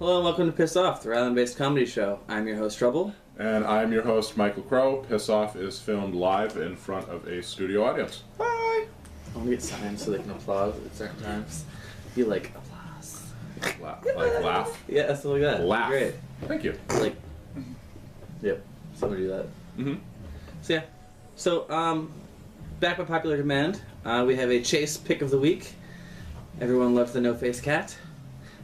Hello and welcome to Piss Off, the Rhode Island-based comedy show. I'm your host, Trouble. And I'm your host, Michael Crow. Piss Off is filmed live in front of a studio audience. Bye! I want to get signs so they can applaud at certain times. Be like, applause. Laugh? Yeah, something like that. Laugh. Great. Thank you. Like, yep, somebody do that. Mm-hmm. So yeah, back by popular demand, we have a Chase pick of the week. Everyone loves the no-face cat.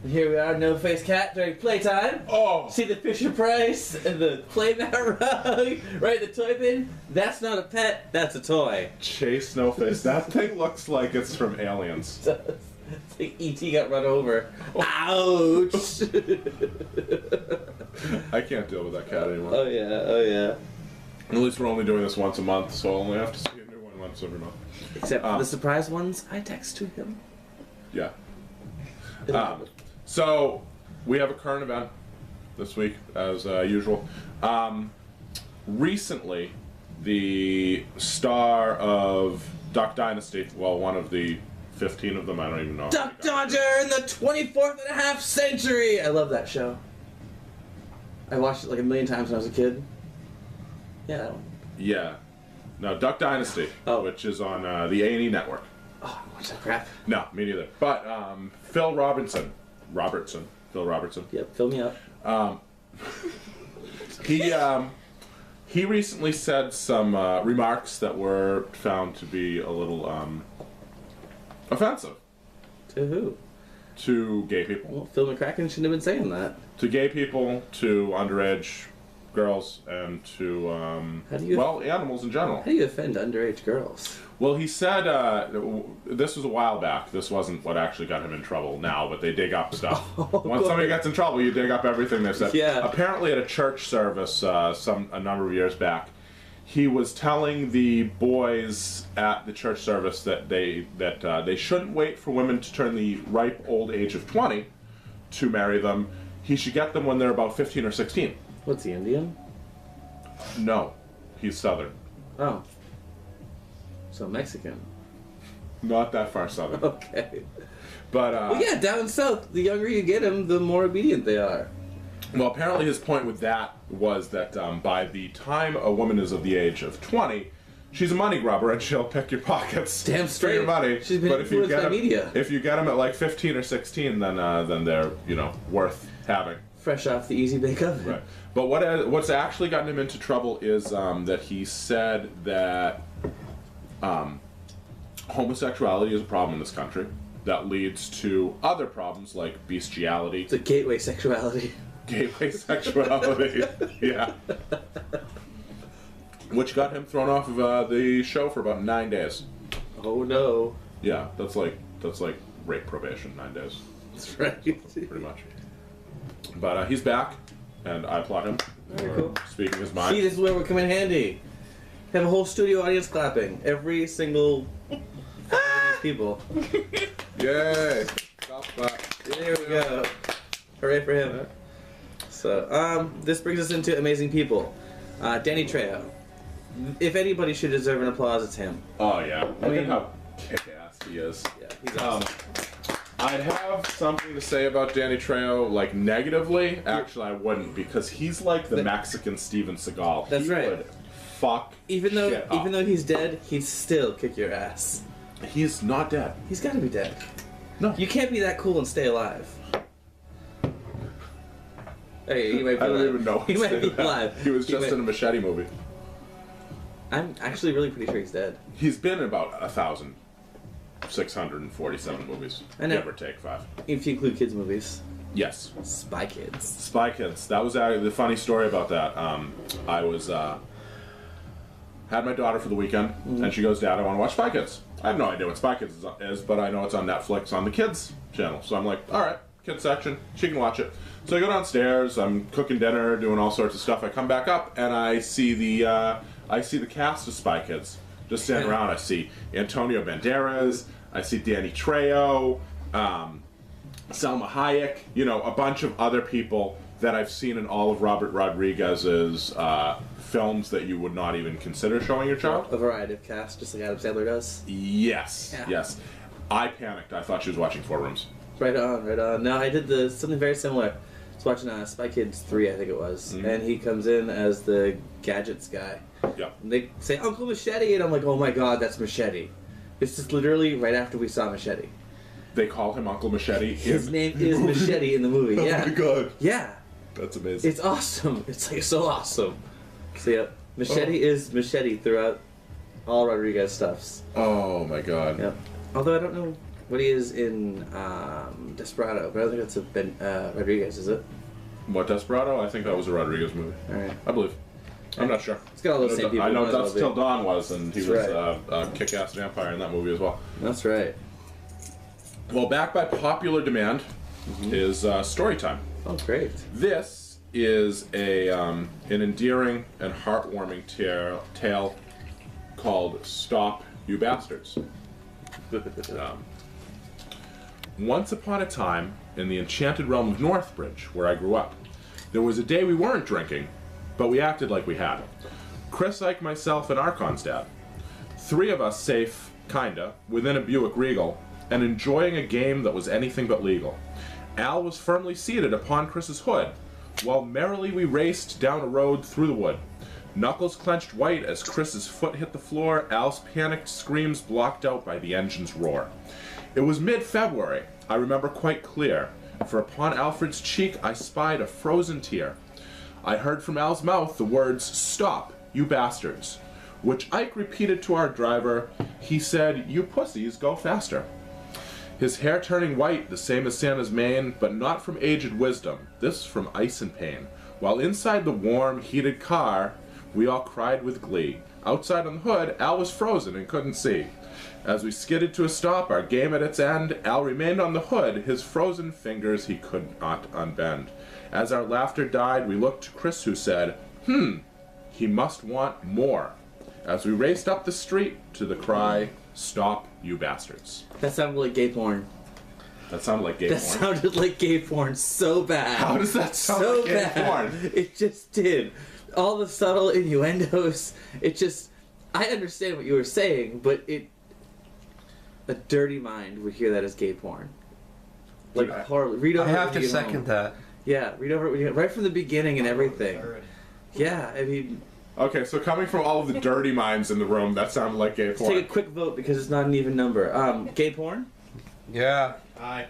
And here we are, no-face cat during playtime. Oh! See the Fisher Price and the playmat rug right in the toy bin? That's not a pet, that's a toy. Chase Snowface. That thing looks like it's from Aliens. It's like E.T. got run over. Ouch! I can't deal with that cat anymore. Oh yeah. At least we're only doing this once a month, so I'll only have to see a new one once every month. Except for the surprise ones, I text to him. Yeah. So, we have a current event this week, as usual. Recently, the star of Duck Dynasty, well, one of the 15 of them, I don't even know. Duck Dodger in the 24th and a half century! I love that show. I watched it like a million times when I was a kid. Yeah, that one. Yeah. No, Duck Dynasty, which is on the A&E network. Oh, what's that crap? No, me neither. But Phil Robertson. Yep, fill me up. He recently said some remarks that were found to be a little offensive. To who? To gay people. Well, Phil McCracken shouldn't have been saying that. To gay people, to underage girls, and to animals in general. How do you offend underage girls? Well, he said, this was a while back. This wasn't what actually got him in trouble now, but they dig up stuff. Once somebody gets in trouble, you dig up everything they said. Yeah. Apparently at a church service a number of years back, he was telling the boys at the church service that they shouldn't wait for women to turn the ripe old age of 20 to marry them. He should get them when they're about 15 or 16. What's he, Indian? No, he's Southern. Oh. So Mexican. Not that far southern. Okay. But well, yeah, down south, the younger you get them, the more obedient they are. Well, apparently his point with that was that by the time a woman is of the age of 20, she's a money grubber and she'll pick your pockets. Damn straight. For your money. She's been influenced by media. If you get them at like 15 or 16, then they're worth having. Fresh off the easy bake oven. Right. But what's actually gotten him into trouble is that he said that homosexuality is a problem in this country that leads to other problems like bestiality. It's a gateway sexuality. Gateway sexuality, yeah. Which got him thrown off of the show for about 9 days. Oh no. Yeah, that's like rape probation, 9 days. That's right. Pretty much. But he's back, and I applaud him for speaking his mind. See, this is where we come in handy. Have a whole studio audience clapping. Every single people. Yay! Stop that. There we go. Hooray for him. So, this brings us into amazing people. Danny Trejo. If anybody should deserve an applause, it's him. Oh yeah. Look at how kick-ass he is. Yeah, he's awesome. I'd have something to say about Danny Trejo, like negatively. Actually, I wouldn't, because he's like the Mexican Steven Seagal. That's right. Would fuck. Even though he's dead, he'd still kick your ass. He's not dead. He's got to be dead. No. You can't be that cool and stay alive. Hey, he might be I don't alive. even know. He might be alive. He was just in a Machete movie. I'm actually really pretty sure he's dead. He's been in about 1,647 movies. I know. Give or take 5. If you include kids' movies. Yes. Spy Kids. Spy Kids. That was the funny story about that. I was had my daughter for the weekend, and she goes, "Dad, I want to watch Spy Kids." I have no idea what Spy Kids is, but I know it's on Netflix on the kids channel. So I'm like, all right, kids section, she can watch it. So I go downstairs. I'm cooking dinner, doing all sorts of stuff. I come back up, and I see the cast of Spy Kids just standing around. I see Antonio Banderas. I see Danny Trejo, Selma Hayek. A bunch of other people that I've seen in all of Robert Rodriguez's films that you would not even consider showing your child. A variety of cast, just like Adam Sandler does. Yes, yes. I panicked. I thought she was watching Four Rooms. Right on, right on. No, I did something very similar. watching Spy Kids 3, I think it was, and he comes in as the gadgets guy. Yeah. And they say, Uncle Machete, and I'm like, oh my god, that's Machete. This is literally right after we saw Machete. They call him Uncle Machete. His name is Machete in the movie, yeah. Oh my god. Yeah. That's amazing. It's awesome. It's like so awesome. So yeah, Machete is Machete throughout all Rodriguez stuffs. Oh my god. Yep. Although I don't know what he is in Desperado, but I don't think that's a Rodriguez, is it? What, Desperado? I think that was a Rodriguez movie. Alright. I believe. I'm not sure. It's got all those same people. I know Might as well Dusk be. Till Dawn was, and he That's was a kick-ass vampire in that movie as well. That's right. Well, back by popular demand is Storytime. Oh, great. This is an endearing and heartwarming tale called Stop, You Bastards. Once upon a time, in the enchanted realm of Northbridge, where I grew up, there was a day we weren't drinking, but we acted like we had. Chris, Ike, myself, and Archon's dad. 3 of us safe, kinda, within a Buick Regal, and enjoying a game that was anything but legal. Al was firmly seated upon Chris's hood, while merrily we raced down a road through the wood. Knuckles clenched white as Chris's foot hit the floor, Al's panicked screams blocked out by the engine's roar. It was mid-February, I remember quite clear, for upon Alfred's cheek I spied a frozen tear. I heard from Al's mouth the words, "Stop, you bastards," which Ike repeated to our driver. He said, "You pussies, go faster." His hair turning white, the same as Santa's mane, but not from aged wisdom, this from ice and pain. While inside the warm, heated car, we all cried with glee. Outside on the hood, Al was frozen and couldn't see. As we skidded to a stop, our game at its end, Al remained on the hood, his frozen fingers he could not unbend. As our laughter died, we looked to Chris, who said, he must want more. As we raced up the street to the cry, "Stop, you bastards." That sounded like gay porn. That sounded like gay porn. That sounded like gay porn so bad. How does that sound so like gay bad. porn? It just did. All the subtle innuendos. It just... I understand what you were saying, but it... A dirty mind would hear that as gay porn. Like, horribly. Read over I it have when to you get second home. that. Yeah, read over it when you get... Right from the beginning and everything. Yeah, I mean... Okay, so coming from all of the dirty minds in the room, that sounded like gay Let's porn. take a quick vote because it's not an even number. Gay porn? Yeah. Aye.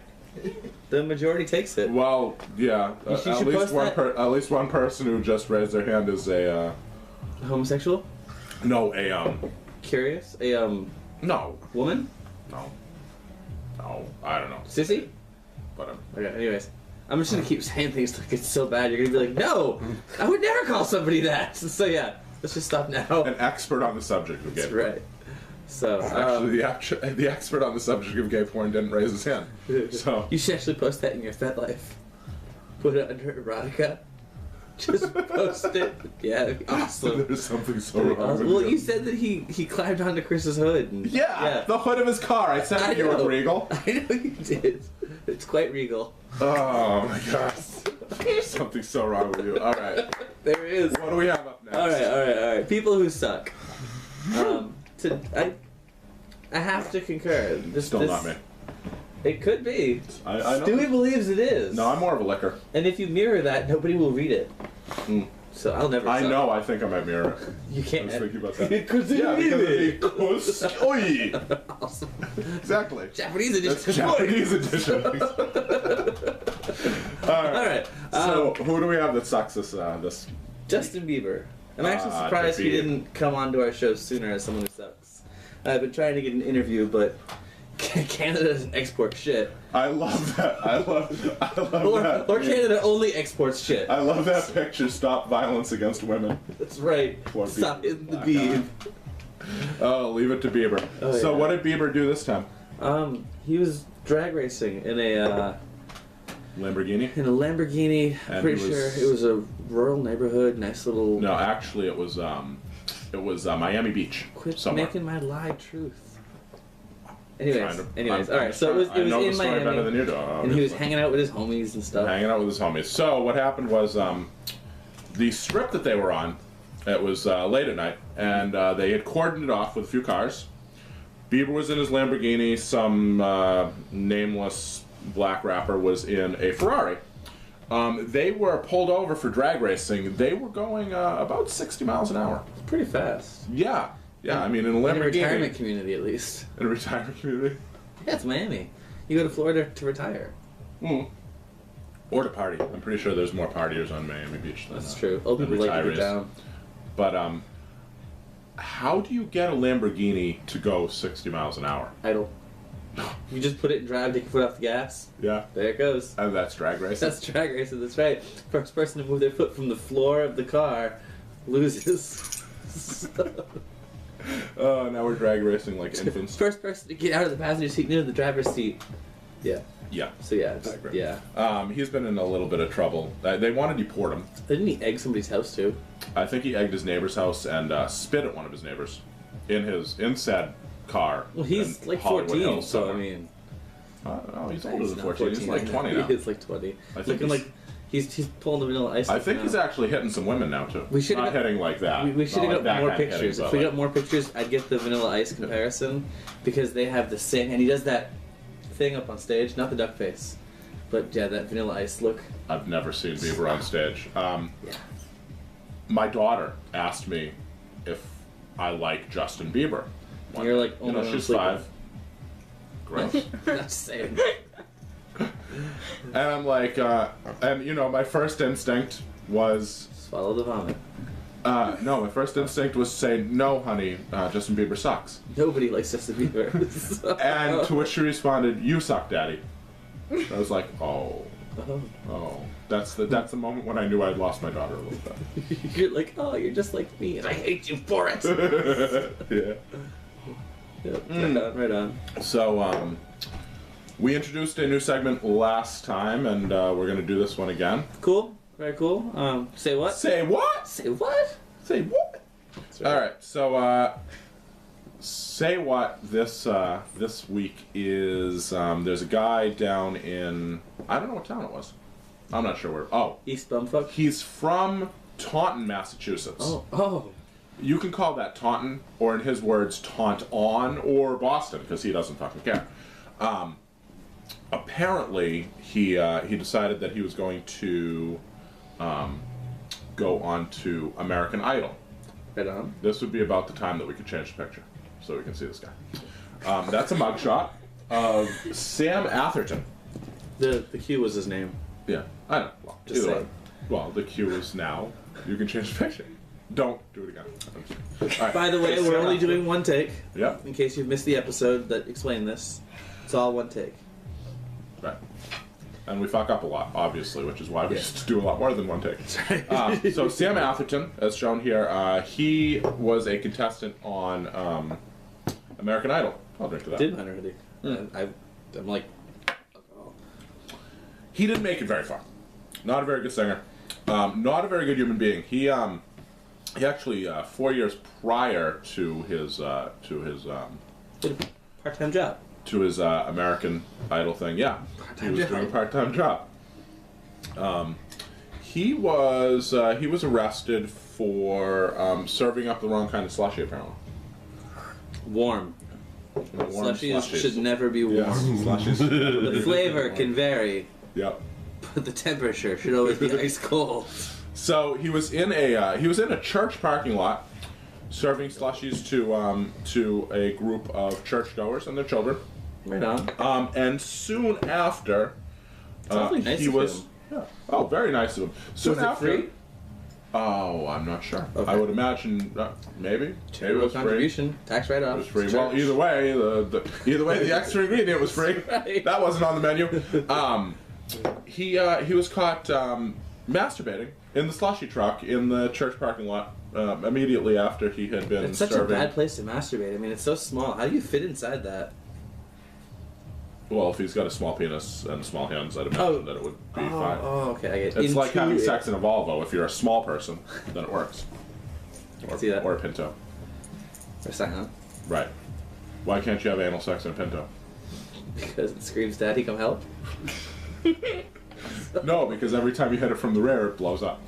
The majority takes it. Well, yeah. You should post that. At least one person who just raised their hand is a Homosexual? no, Curious? no, Woman? no, I don't know. Sissy? Whatever. Okay, anyways. I'm just gonna keep saying things like it's so bad, you're gonna be like, no! I would never call somebody that! So yeah, let's just stop now. An expert on the subject of gay That's porn. right. So, Actually, the expert on the subject of gay porn didn't raise his hand. So you should actually post that in your FetLife. Put it under erotica. Just post it. Yeah, that'd be awesome. there's something so That'd be wrong. awesome. with Well, you said that he climbed onto Chris's hood. And, Yeah, the hood of his car. I said I you were know. regal. I know you did. It's quite regal. Oh my gosh. There's something so wrong with you. All right. There is. What do we have up next? All right. People who suck. I have to concur. Still not me. It could be. I know. Stewie believes it is. No, I'm more of a liquor. And if you mirror that, nobody will read it. So I'll never. I suck. know. I think I might mirror it. You can't. I was thinking about that. Because Yeah, because of the Oi! Awesome. Exactly. Japanese edition. That's Japanese edition. All right. So who do we have that sucks this? Justin Bieber. I'm actually surprised the he Bieb. didn't come onto our show sooner as someone who sucks. I've been trying to get an interview, but Canada doesn't export shit. I love that. I love that. Or Canada only exports shit. I love that picture. Stop violence against women. That's right. Poor Stop Bieber. in the Bieb. Oh, leave it to Bieber. Oh, So yeah. what did Bieber do this time? He was drag racing in a Lamborghini? Lamborghini. And Pretty he was- sure it was a rural neighborhood, nice little. No, actually, it was Miami Beach. Quit somewhere. making my lie truth. Anyways, Trying to- anyways, I'm all right. So it was I know in the story Miami, better than you do. and he was obviously. hanging out with his homies and stuff. Hanging out with his homies. So what happened was the strip that they were on, it was late at night, and they had cordoned it off with a few cars. Bieber was in his Lamborghini. Some nameless black rapper was in a Ferrari. They were pulled over for drag racing. They were going about 60 miles an hour. It's pretty fast. Yeah. Yeah, I mean, in a Lamborghini. In a retirement community, at least. In a retirement community? Yeah, it's Miami. You go to Florida to retire. Mm. Or to party. I'm pretty sure there's more partiers on Miami Beach than That's true. Old people like to get down. But, how do you get a Lamborghini to go 60 miles an hour? Idle. You just put it in drive, take your foot off the gas. Yeah. There it goes. And that's drag racing? That's drag racing, that's right. First person to move their foot from the floor of the car loses. Oh, now we're drag racing like infants. First person to get out of the passenger seat into the driver's seat. Yeah. Yeah. So yeah, yeah. He's been in a little bit of trouble. They wanted to deport him. Didn't he egg somebody's house too? I think he egged his neighbor's house and spit at one of his neighbors in said car. Well, he's in like Hollywood 14, Hills so I somewhere. mean... No, he's older than not 14. He's like 20 now. He's like 20. I think Looking like he's pulling the Vanilla Ice. I think now. he's actually hitting some women now too. We should not hitting like that. We should Not have like got that more kind of pictures. hitting, If we but got more pictures, I'd get the Vanilla Ice comparison because they have the same. And he does that thing up on stage, not the duck face, but yeah, that Vanilla Ice look. I've never seen Bieber on stage. Yeah. My daughter asked me if I like Justin Bieber. And you're like, oh you know, my, she's 5. Gross. Not saying. And I'm like, and you know, my first instinct was Swallow the vomit. no, my first instinct was to say, no, honey, Justin Bieber sucks. Nobody likes Justin Bieber. So- And to which she responded, you suck, daddy. I was like, oh. That's the moment when I knew I'd lost my daughter a little bit. You're like, oh, you're just like me, and I hate you for it. Yeah. Yep, right on. So, we introduced a new segment last time, and we're going to do this one again. Cool. Very cool. Say what? Say what? Say what? Say what? Right. All right. So, say what this week is. There's a guy down in, I don't know what town it was. I'm not sure where. Oh, East Bumfuck. he's from Taunton, Massachusetts. Oh. You can call that Taunton, or in his words, Taunt-on, or Boston, because he doesn't fucking care. Apparently, he decided that he was going to go on to American Idol. Right on. This would be about the time that we could change the picture, so we can see this guy. That's a mugshot of Sam Atherton. The Q was his name. Yeah, I know. Well, Just either way. saying. Well, the cue is now. You can change the picture. Don't do it again. All right. By the way, we're only doing one take. Yeah. In case you've missed the episode that explained this, it's all one take. Right. And we fuck up a lot, obviously, which is why we Yeah. just do a lot more than one take. So Sam Atherton, as shown here, he was a contestant on American Idol. I'll drink to that. Did mine already. I'm like, alcohol. He didn't make it very far. Not a very good singer. Not a very good human being. He actually 4 years prior to his Did a part-time job. to his American Idol thing. Yeah, he was doing a part-time job. He was arrested for serving up the wrong kind of slushy, apparently. Warm. Warm Slushies should never be warm. Yes, slushies. The flavor can vary, Yep. but the temperature should always be ice cold. So he was in a church parking lot, serving slushies to a group of churchgoers and their children. Right on. And soon after, awfully nice he of was. him. Yeah. Oh, very nice of him. Soon Was it after. free? Oh, I'm not sure. Okay. I would imagine maybe. Maybe it was free. Contribution, tax write-off. It was free. Well, either way, the extra ingredient was free. Right. That wasn't on the menu. He was caught masturbating in the slushy truck in the church parking lot immediately after he had been It's such serving. a bad place to masturbate. I mean, it's so small. How do you fit inside that? Well, if he's got a small penis and small hands, I'd imagine that it would be fine. Oh, okay. I get It's like into having it. sex in a Volvo. If you're a small person, then it works. I can see that. Or a Pinto. Or Scion. Right. Why can't you have anal sex in a Pinto? Because it screams, "Daddy, come help." No, because every time you hit it from the rear, it blows up.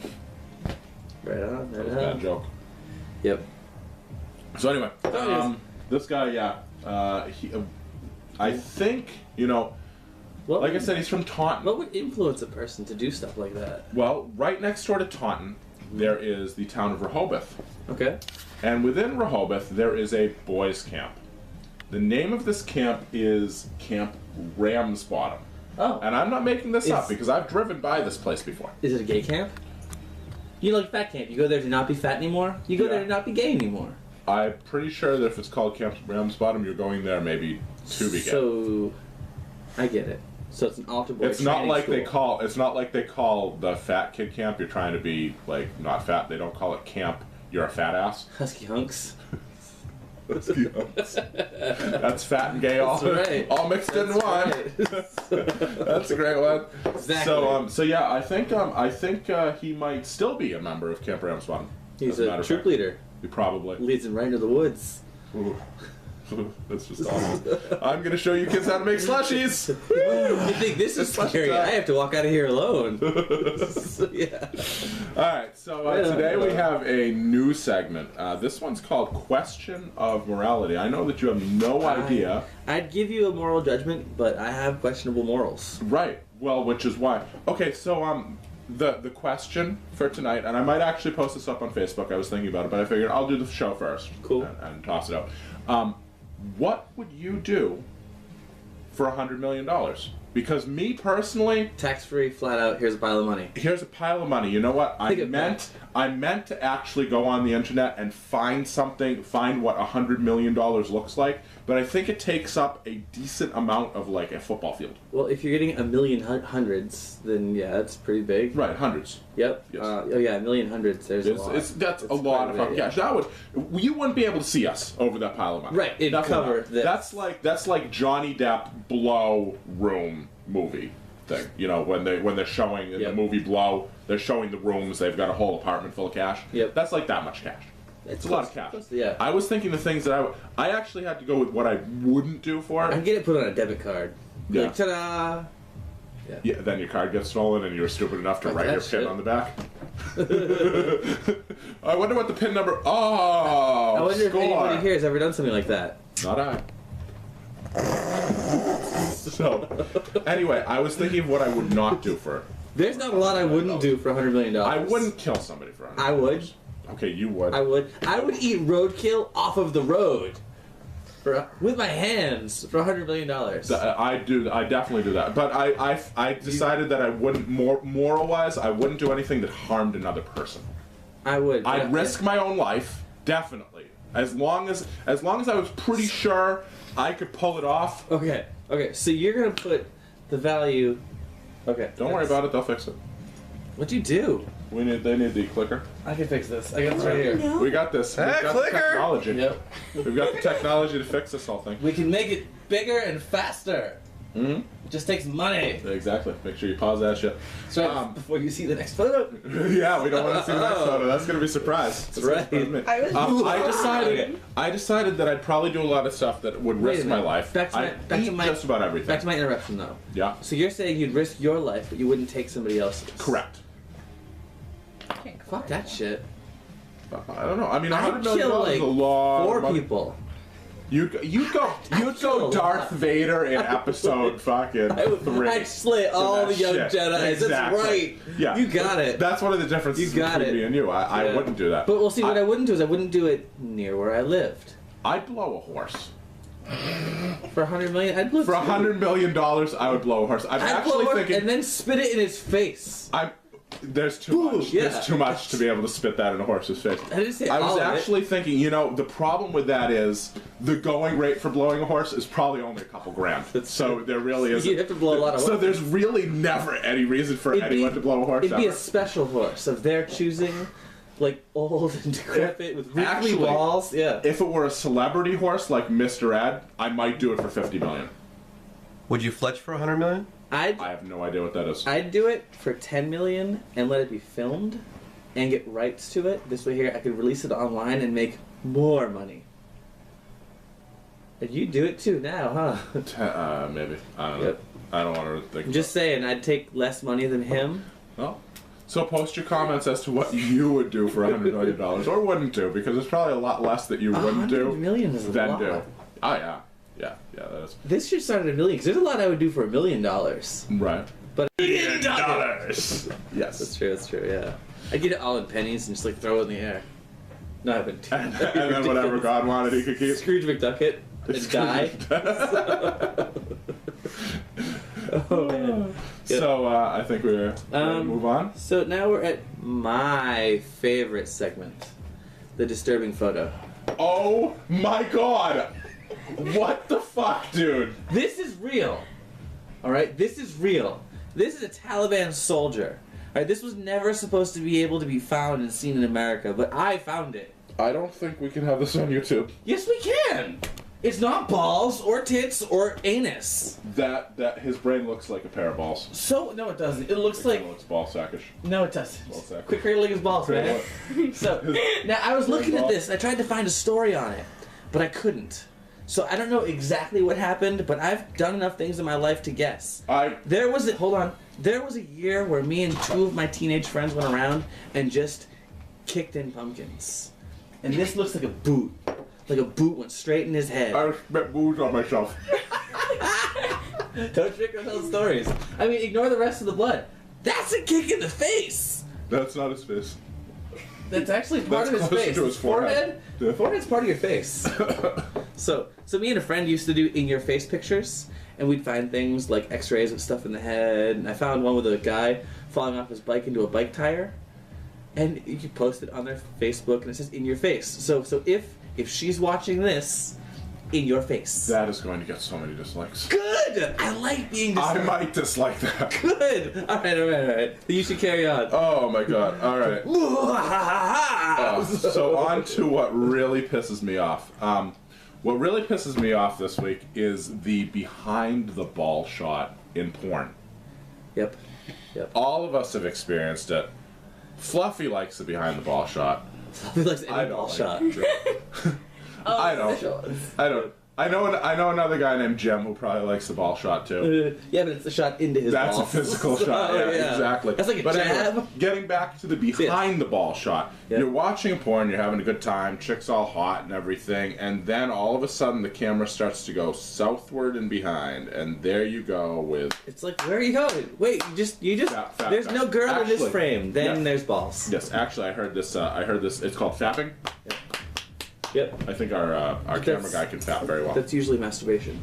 Right on. That Right was a bad on. joke. Yep. So anyway, Oh, yes. this guy, I think, Like I said, he's from Taunton. What would influence a person to do stuff like that? Well, right next door to Taunton, there is the town of Rehoboth. Okay. And within Rehoboth, there is a boys' camp. The name of this camp is Camp Ramsbottom. Oh. And I'm not making this up because I've driven by this place before. Is it a gay camp? You know, like fat camp. You go there to not be fat anymore. You go there to not be gay anymore. I'm pretty sure that if it's called Camp Ramsbottom, you're going there maybe to be gay. So, I get it. So it's an altar boy. It's not like school. It's not like they call the fat kid camp. You're trying to be like not fat. They don't call it camp. You're a fat ass. Husky hunks. Husky hunks. That's fat and gay all mixed in one. Right. That's a great one. Exactly. So yeah, I think he might still be a member of Camp Ramsbottom. He's a troop leader. He probably leads him right into the woods. Ooh. That's just awesome. I'm gonna show you kids how to make slushies. You think this is scary? I have to walk out of here alone. So, yeah. All right. So today we have a new segment. This one's called "Question of Morality." I know that you have no idea. I'd give you a moral judgment, but I have questionable morals. Right. Well, which is why. Okay. So the question for tonight, and I might actually post this up on Facebook. I was thinking about it, but I figured I'll do the show first. Cool. And toss it out. What would you do for $100 million? Because me personally, tax-free, flat out. Here's a pile of money. Here's a pile of money. You know what? I meant to actually go on the internet and find what $100 million looks like. But I think it takes up a decent amount of like a football field. Well, if you're getting a million hundreds, then yeah, that's pretty big. Right, hundreds. Yep. Yes. Oh yeah, a million hundreds. There's a lot. That's a lot of fucking cash. You wouldn't be able to see us over that pile of money. Right. It'd cover this. That's like Johnny Depp Blow Room movie thing. You know, when they're showing in the movie Blow, they're showing the rooms. They've got a whole apartment full of cash. Yep. That's like that much cash. It's a lot of cash. Yeah. I was thinking the things that I actually had to go with what I wouldn't do for it. I'd get it put on a debit card. Yeah. Like, ta-da! Yeah. Then your card gets stolen and you were stupid enough to write your PIN on the back. I wonder what the PIN number... Oh, I wonder if anybody here has ever done something like that. Not I. So, anyway, I was thinking of what I would not do for... There's not a lot I wouldn't do for $100 million. I wouldn't kill somebody for $100 million. I would. Okay, you would. I would. I would eat roadkill off of the road. With my hands for $100 million. I definitely do that. But I decided that I wouldn't, moral-wise, I wouldn't do anything that harmed another person. I would. I'd risk my own life, definitely. As long as I was pretty sure I could pull it off. Okay, so you're going to put the value... Okay. Don't worry about it, they'll fix it. What'd you do? They need the clicker. I can fix this. I got this right here. No. We got this. We've got clicker! the technology. Yep. We've got the technology to fix this whole thing. We can make it bigger and faster. Mm-hmm. It just takes money. Exactly. Make sure you pause that shit. So before you see the next photo. Yeah, we don't want to see the next photo. That's going to be a surprise. That's right. I decided that I'd probably do a lot of stuff that would risk my life. Back to my just about everything. Back to my interruption, though. Yeah. So you're saying you'd risk your life, but you wouldn't take somebody else's. Correct. Fuck that shit. I don't know. I mean, $100 million kill, is a lot. 4 people. You'd go Darth Vader in episode fucking 3. I'd slay all the young Jedis. Exactly. That's right. Yeah. You got it. That's one of the differences between me and you. I wouldn't do that. But we'll see. What I wouldn't do is I wouldn't do it near where I lived. I'd blow a horse. For $100 million, I'd blow. For $100 million, I would blow a horse. I'm actually thinking, and then spit it in his face. There's too much. Yeah. There's too much to be able to spit that in a horse's face. I didn't say I was all of actually thinking, the problem with that is the going rate for blowing a horse is probably only a couple grand. So there really isn't. You'd have to blow a lot of horses. So there's really never any reason for anyone to blow a horse. It'd be a special horse of their choosing, like old and decrepit with wrinkly balls. Yeah. If it were a celebrity horse like Mr. Ed, I might do it for $50 million. Would you fletch for $100 million? I have no idea what that is. I'd do it for $10 million and let it be filmed and get rights to it. This way here I could release it online and make more money. And you do it too now, huh? Maybe. I don't know. Yep. I don't want to think I'm just saying, I'd take less money than him. Well, so post your comments as to what you would do for $100 million or wouldn't do, because there's probably a lot less that you wouldn't do $100 million is a lot. do. Oh, yeah. Yeah, that is. This should start at $1 million, because there's a lot I would do for $1 million. Right. But $1 million! Yes. That's true, yeah. I'd get it all in pennies and just like throw it in the air. No, I wouldn't. And then whatever God wanted, he could keep. Scrooge McDuck and die. Oh, man. Yep. So, I think we're ready to move on. So now we're at my favorite segment. The disturbing photo. Oh my God! What the fuck, dude? This is real. Alright, this is real. This is a Taliban soldier. Alright, this was never supposed to be able to be found and seen in America, but I found it. I don't think we can have this on YouTube. Yes, we can! It's not balls, or tits, or anus. That his brain looks like a pair of balls. So, no it doesn't. It looks like... It looks ball sackish. No, it doesn't. Ball sack. Quit cradling his balls, man. So, now I was looking at this, I tried to find a story on it, but I couldn't. So I don't know exactly what happened, but I've done enough things in my life to guess. There was a year where me and 2 of my teenage friends went around and just kicked in pumpkins. And this looks like a boot. Like a boot went straight in his head. I spent booze on myself. Don't trick or tell stories. I mean, ignore the rest of the blood. That's a kick in the face. That's not his face. That's actually part of his closer face. to his forehead. The forehead's part of your face. So me and a friend used to do in-your-face pictures, and we'd find things like X-rays with stuff in the head. And I found one with a guy falling off his bike into a bike tire, and you could post it on their Facebook, and it says "in your face." So if she's watching this, in your face. That is going to get so many dislikes. Good! I like being disliked. I might dislike that. Good! Alright. Then you should carry on. Oh my God. Alright. So on to what really pisses me off. What really pisses me off this week is the behind the ball shot in porn. Yep. All of us have experienced it. Fluffy likes the behind the ball shot. Fluffy likes any ball shot. I don't. I know another guy named Jim who probably likes the ball shot too. Yeah, but it's a shot into his That's balls. a physical shot. Yeah, exactly. That's like a but jab. Anyway, getting back to the behind the ball shot. Yep. You're watching porn, you're having a good time, chick's all hot and everything, and then all of a sudden the camera starts to go southward and behind, and there you go with... It's like, where are you going? Wait, you just Fat, there's no girl in this actually, frame. Then there's balls. Yes, actually I heard this, it's called FAPping. Yep. I think our camera guy can fap very well. That's usually masturbation.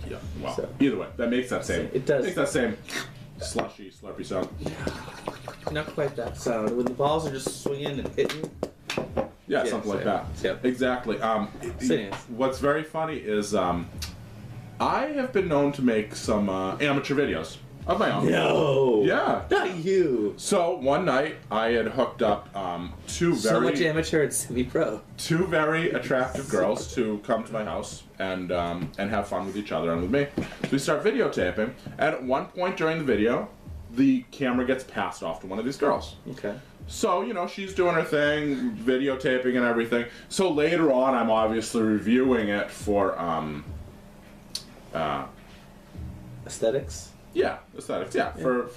Yeah, well, either way, that makes that same... It does. Makes that same slushy, slurpy sound. Not quite that sound. When the balls are just swinging and hitting. Yeah, something like that. Yep. Exactly. What's very funny is I have been known to make some amateur videos of my own. No. Yeah. Not you. So one night I had hooked up so much amateur and semi-pro. 2 very attractive girls to come to my house and have fun with each other and with me. So we start videotaping, and at one point during the video, the camera gets passed off to one of these girls. Okay. So, she's doing her thing, videotaping and everything. So later on, I'm obviously reviewing it for, Aesthetics? Yeah, aesthetics, yeah. For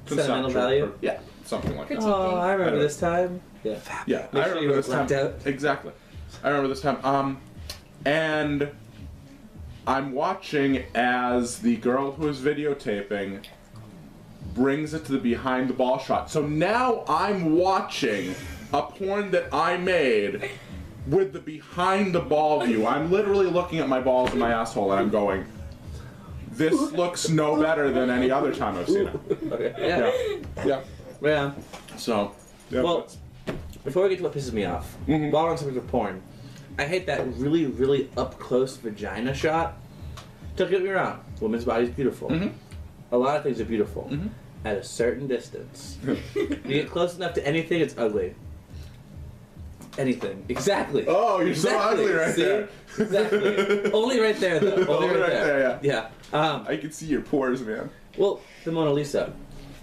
Sentimental value? Yeah, something like that. Oh, I remember this time. Yeah. Yeah, Make I sure remember you this were time. blacked out. Exactly. I remember this time. And I'm watching as the girl who is videotaping brings it to the behind the ball shot. So now I'm watching a porn that I made with the behind the ball view. I'm literally looking at my balls and my asshole and I'm going, this looks no better than any other time I've seen it. Okay. Yeah. So, well, before we get to what pisses me off, while we're on subject of porn, I hate that really, really up-close vagina shot. Don't get me wrong, women's body's beautiful. A lot of things are beautiful. At a certain distance. You get close enough to anything, it's ugly. Anything. Exactly. Oh, you're so ugly right there. Exactly. Only right there, though. Only right there. Yeah. Yeah. I can see your pores, man. Well, the Mona Lisa.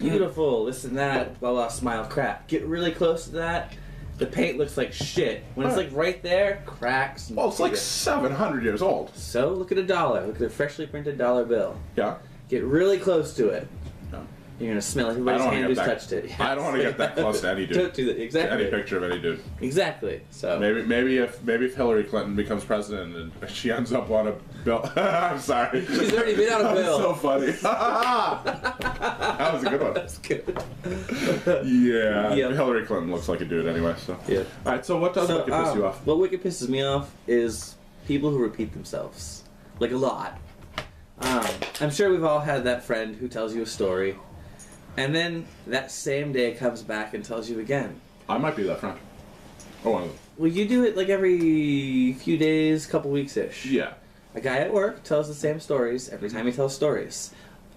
Beautiful, this and that, blah blah, smile, crap. Get really close to that, the paint looks like shit. When it's like right there, cracks. And well, it's like 700 years old. So look at a dollar. Look at a freshly printed dollar bill. Yeah. Get really close to it. Yeah. You're gonna smell everybody's hand who's touched it. I don't want to get that close to any dude. Don't do that. Exactly. Any picture of any dude. Exactly. So maybe if Hillary Clinton becomes president and she ends up on a bill. I'm sorry. She's already been on a bill. So funny. That was a good one. That's good. Yeah. Yep. Hillary Clinton looks like a dude anyway. So. Yeah. All right. So what does wicked piss you off? What wicked pisses me off is people who repeat themselves, like a lot. I'm sure we've all had that friend who tells you a story, and then that same day comes back and tells you again. I might be that friend. Oh, one of them. Well, you do it like every few days, couple weeks-ish. Yeah. A guy at work tells the same stories every time he tells stories.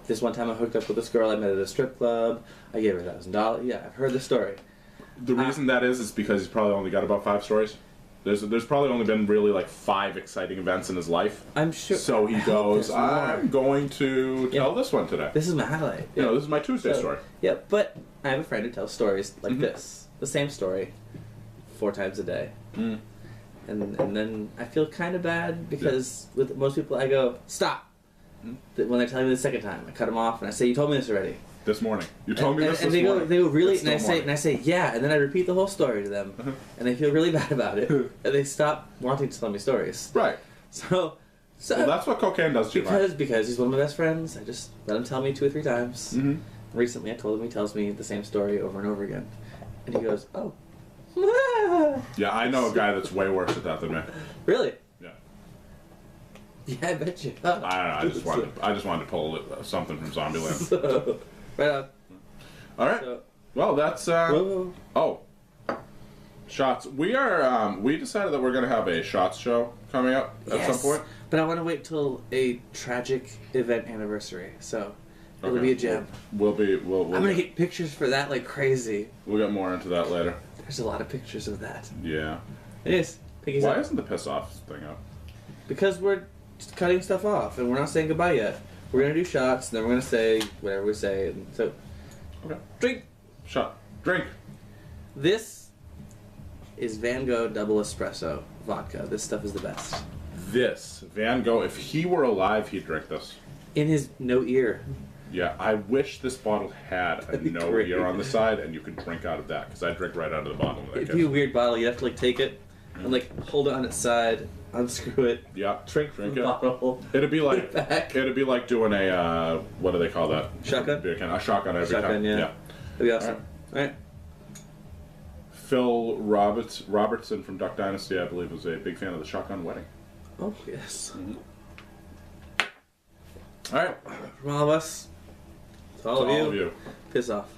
This one time I hooked up with this girl I met at a strip club. I gave her $1,000. Yeah, I've heard the story. The reason that is because he's probably only got about 5 stories. There's probably only been really like 5 exciting events in his life. I'm sure. So he goes, I'm going to tell this one today. This is my highlight. You know, this is my Tuesday story. Yeah, but I have a friend who tells stories like this. The same story 4 times a day. Mm. And then I feel kind of bad because with most people I go, stop. Mm. When they're telling me the second time, I cut them off and I say, you told me this already. This morning. You told me this and morning. They go really, and I say, yeah, and then I repeat the whole story to them, and they feel really bad about it, and they stop wanting to tell me stories. Right. So well, that's what cocaine does to you, because he's one of my best friends. I just let him tell me 2 or 3 times. Mm-hmm. Recently, I told him he tells me the same story over and over again, and he goes, "Oh, yeah, I know a guy that's way worse at that than me. Really? Yeah. Yeah, I bet you." I don't know. I just wanted to pull something from Zombieland. So, right on. All right. So, Well, that's shots. We are. We decided that we're going to have a shots show coming up at some point. But I want to wait till a tragic event anniversary, so it'll be a gem. We'll I'm gonna get pictures for that like crazy. We'll get more into that later. There's a lot of pictures of that. Yeah. It is. Piggy's Why up. isn't the piss off thing up? Because we're just cutting stuff off, and we're not saying goodbye yet. We're gonna do shots, and then we're gonna say whatever we say. And so, Okay. drink. Shot. Drink. This is Van Gogh Double Espresso vodka. This stuff is the best. This Van Gogh. If he were alive, he'd drink this. In his no ear. Yeah, I wish this bottle had a That'd be no great. ear on the side, and you could drink out of that, because I drink right out of the bottom of that It'd be a case. weird bottle. You have to like take it and like hold it on its side, unscrew it, Yeah, drink from drink the it. bottle. It'd be like back. doing a what do they call that? Shotgun? Beer can. A shotgun every Shotgun, time. yeah. Yeah. That'd be awesome. All right. Phil Robertson from Duck Dynasty, I believe, was a big fan of the Shotgun Wedding. Oh yes. All right, From all of us, to all to of all you, of you. piss off.